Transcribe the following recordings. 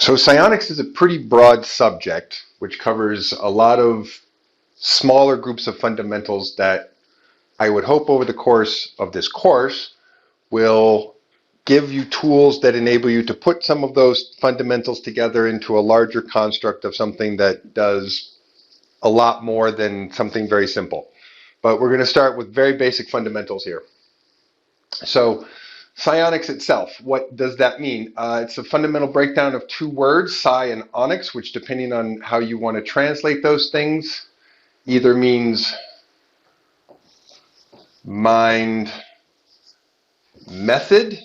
So psionics is a pretty broad subject, which covers a lot of smaller groups of fundamentals that I would hope over the course of this course will give you tools that enable you to put some of those fundamentals together into a larger construct of something that does a lot more than something very simple. But we're going to start with very basic fundamentals here. So psionics itself, what does that mean? It's a fundamental breakdown of two words, psi and onyx, which depending on how you want to translate those things, either means mind method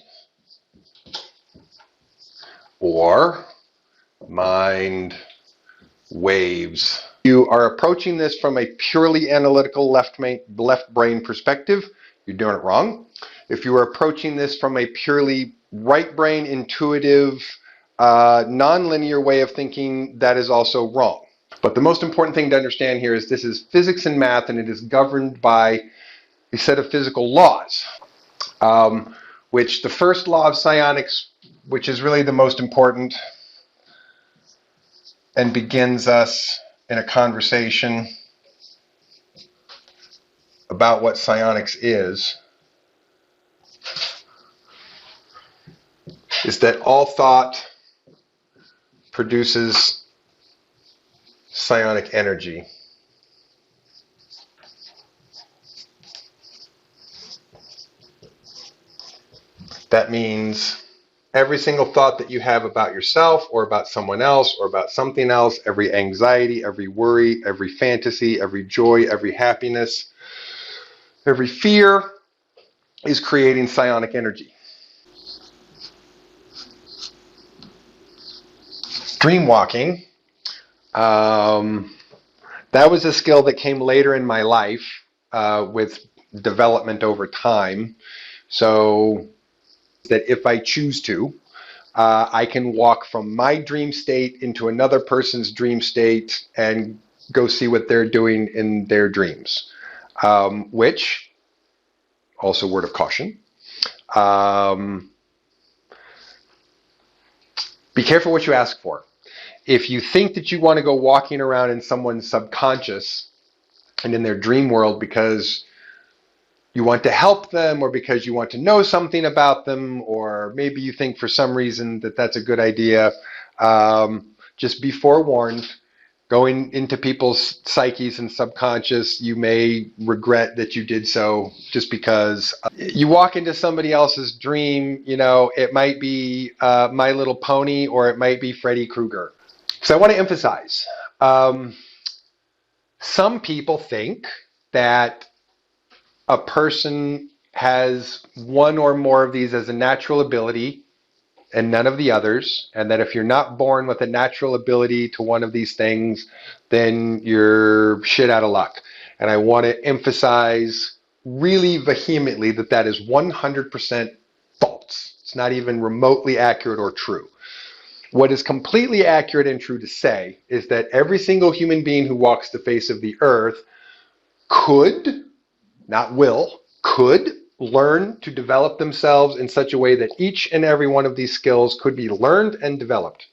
or mind waves. You are approaching this from a purely analytical left brain perspective, you're doing it wrong. If you are approaching this from a purely right brain, intuitive, non-linear way of thinking, that is also wrong. But the most important thing to understand here is this is physics and math, and it is governed by a set of physical laws, which the first law of psionics, which is really the most important and begins us in a conversation about what psionics is that all thought produces psionic energy. That means every single thought that you have about yourself or about someone else or about something else, every anxiety, every worry, every fantasy, every joy, every happiness, every fear is creating psionic energy. Dreamwalking, that was a skill that came later in my life with development over time. So that if I choose to, I can walk from my dream state into another person's dream state and go see what they're doing in their dreams, which, also word of caution, be careful what you ask for. If you think that you want to go walking around in someone's subconscious and in their dream world because you want to help them or because you want to know something about them, or maybe you think for some reason that that's a good idea, just be forewarned. Going into people's psyches and subconscious, you may regret that you did so, just because you walk into somebody else's dream, you know, it might be My Little Pony or it might be Freddy Krueger. So I want to emphasize, some people think that a person has one or more of these as a natural ability and none of the others, and that if you're not born with a natural ability to one of these things, then you're shit out of luck. And I want to emphasize really vehemently that that is 100% false. It's not even remotely accurate or true. What is completely accurate and true to say is that every single human being who walks the face of the earth could, not will, could learn to develop themselves in such a way that each and every one of these skills could be learned and developed.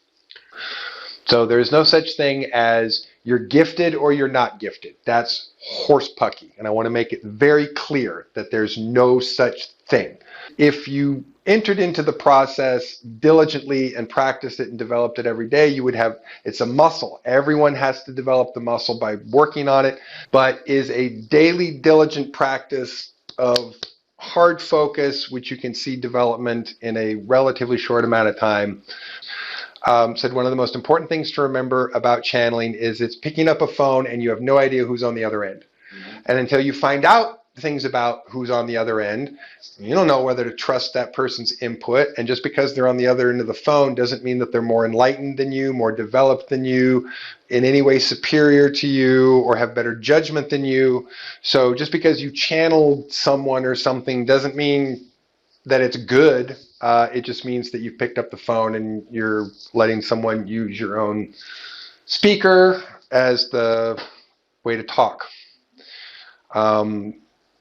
So there's no such thing as you're gifted or you're not gifted. That's horsepucky. And I want to make it very clear that there's no such thing. If you entered into the process diligently and practiced it and developed it every day, you would have, it's a muscle. Everyone has to develop the muscle by working on it, but is a daily diligent practice of hard focus, which you can see development in a relatively short amount of time. Said one of the most important things to remember about channeling is it's picking up a phone and you have no idea who's on the other end. And until you find out things about who's on the other end, you don't know whether to trust that person's input. And just because they're on the other end of the phone doesn't mean that they're more enlightened than you, more developed than you, in any way superior to you, or have better judgment than you. So just because you channeled someone or something doesn't mean that it's good. It just means that you've picked up the phone and you're letting someone use your own speaker as the way to talk.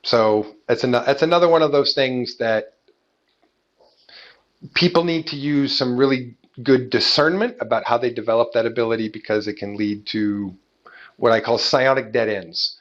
So that's another one of those things that people need to use some really good discernment about how they develop that ability, because it can lead to what I call psionic dead ends.